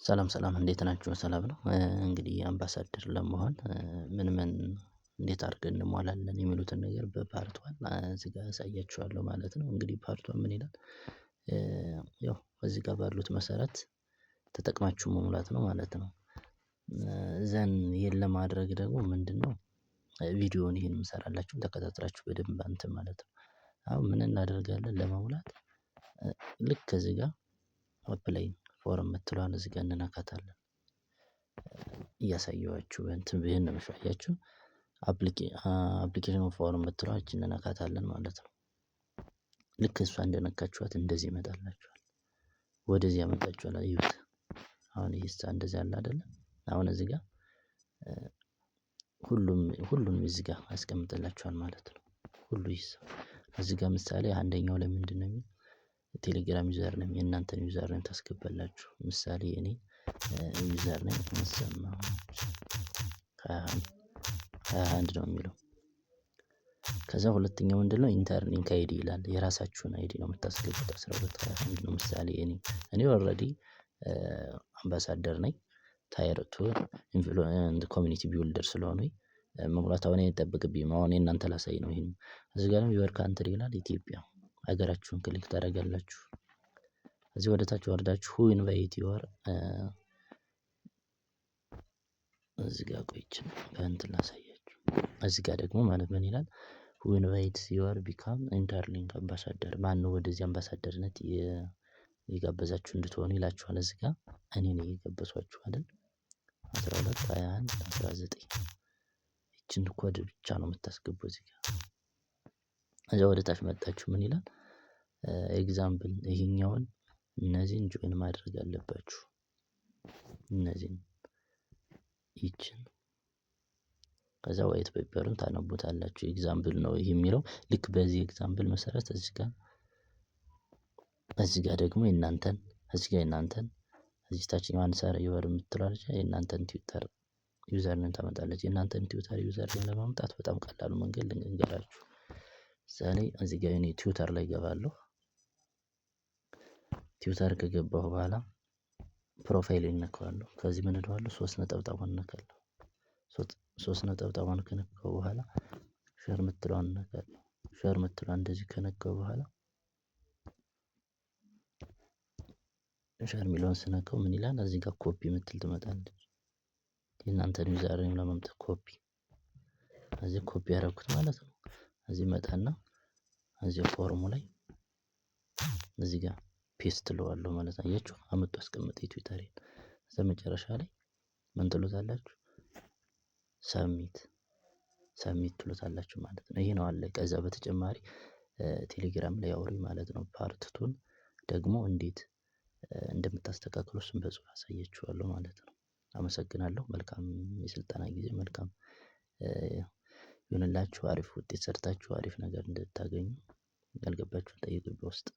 ሰላም ሰላም እንዴት ናችሁ ሰላም ነው። እንግዲህ አምባሳደር ለመሆን ምን እንዴት አድርገን እንሟላለን የሚሉትን ነገር በፓርት ዋን እዚህ ጋር አሳያችኋለሁ ማለት ነው። እንግዲህ ፓርት ዋን ምን ይላል? ያው እዚህ ጋር ባሉት መሰረት ተጠቅማችሁ መሙላት ነው ማለት ነው። ዘን ይሄን ለማድረግ ደግሞ ምንድነው? ቪዲዮውን ይሄን የምሰራላችሁን ተከታትላችሁ በደንብ እንትን ማለት ነው። አሁን ምን እናደርጋለን ለመሙላት? ልክ ከዚህ ጋር አፕላይ ፎርም የምትለዋን እዚህ ጋር እንነካታለን። እያሳየኋችሁ እንትን ብዬን ነው የማሳያችሁ። አፕሊኬሽን ፎርም የምትለዋን ይቺን እንነካታለን ማለት ነው። ልክ እሷ እንደነካችኋት እንደዚህ ይመጣላችኋል። ወደዚህ ያመጣችኋል እዩት። አሁን ይሄሳ እንደዚህ አለ አይደለ? አሁን እዚህ ጋር ሁሉንም እዚህ ጋር ያስቀምጥላችኋል ማለት ነው። ሁሉ ይይዛል። እዚህ ጋር ምሳሌ አንደኛው ላይ ምንድነው የሚል? ቴሌግራም ዩዘር ኔም የእናንተን ዩዘር ኔም ታስገባላችሁ። ምሳሌ እኔ ዩዘር ኔም መሰማህ 21 ነው የሚለው። ከዛ ሁለተኛው ምንድነው? ኢንተር ሊንክ አይዲ ይላል የራሳችሁን አይዲ ነው የምታስገቡት 12 ነው። ምሳሌ እኔ ኦሬዲ አምባሳደር ነኝ። ታየር ቱ ኮሚኒቲ ቢውልደር ስለሆኑኝ መሙላት አሁን አይጠበቅብኝም። አሁን የእናንተ ላሳይ ነው። ይሄን እዚህ ጋርም ዩወር ካንትሪ ይላል ኢትዮጵያ ሀገራችሁን ክሊክ ታደርጋላችሁ። እዚህ ወደ ታች ወርዳችሁ ሁ ኢንቫይት ዩወር እዚህ ጋር ቆይቼ በእንትን ላሳያችሁ። እዚህ ጋር ደግሞ ማለት ምን ይላል? ሁ ኢንቫይትስ ዩወር ቢካም ኢንተርሊንክ አምባሳደር ማነው ወደዚህ አምባሳደርነት የጋበዛችሁ እንድትሆኑ ይላችኋል። እዚህ ጋር እኔ ነኝ የጋበዝኳችሁ አይደል? 12 21 19 ይቺን ኮድ ብቻ ነው የምታስገቡት እዚህ ጋር። ከዛ ወደ ታች መጣችሁ ምን ይላል? ኤግዛምፕል ይሄኛውን እነዚህን ጆይን ማድረግ አለባችሁ። እነዚህን ይቺን ከዛ ዋይት ፔፐሩን ታነቡታላችሁ። ኤግዛምፕል ነው ይሄ የሚለው ልክ በዚህ ኤግዛምፕል መሰረት እዚህ ጋር ደግሞ የእናንተን እዚህ ታችኛው አንሰር ዩወር የምትለው አለች የእናንተን ትዊተር ዩዘር ኔም ታመጣለች። የእናንተን ትዊተር ዩዘር ኔም ለማምጣት በጣም ቀላሉ መንገድ ልንገራችሁ። ምሳሌ እዚህ ጋር እኔ ትዊተር ላይ እገባለሁ። ትዊተር ከገባሁ በኋላ ፕሮፋይሌን እነካዋለሁ። ከዚህ ምን እለዋለሁ? 3 ነጠብጣቧን እነካለሁ። 3 ነጠብጣቧን ከነካው በኋላ ሼር የምትለዋን እነካለሁ። ሼር የምትለዋን እንደዚህ ከነካው በኋላ ሼር የሚለውን ስነካው ምን ይላል? እዚህ ጋር ኮፒ የምትል ትመጣለች። የእናንተን ዩዘር ኔም ለማምጣት ኮፒ እዚህ ኮፒ ያደረኩት ማለት ነው። እዚህ መጣና እዚህ ፎርሙ ላይ እዚህ ጋር ፔስት እለዋለሁ ማለት ነው። አያችሁ አመጡ አስቀመጠ የትዊተሬን። ከዛ መጨረሻ ላይ ምን ትሉታላችሁ? ሰብሚት ትሉታላችሁ ማለት ነው። ይሄ ነው አለቀ። ከዛ በተጨማሪ ቴሌግራም ላይ አውሩኝ ማለት ነው። ፓርት ቱን ደግሞ እንዴት እንደምታስተካክሉ እሱን በጽሁፍ አሳያችኋለሁ ማለት ነው። አመሰግናለሁ። መልካም የስልጠና ጊዜ መልካም ይሁንላችሁ። አሪፍ ውጤት ሰርታችሁ አሪፍ ነገር እንድታገኙ ያልገባችሁን ጠይቁኝ በውስጥ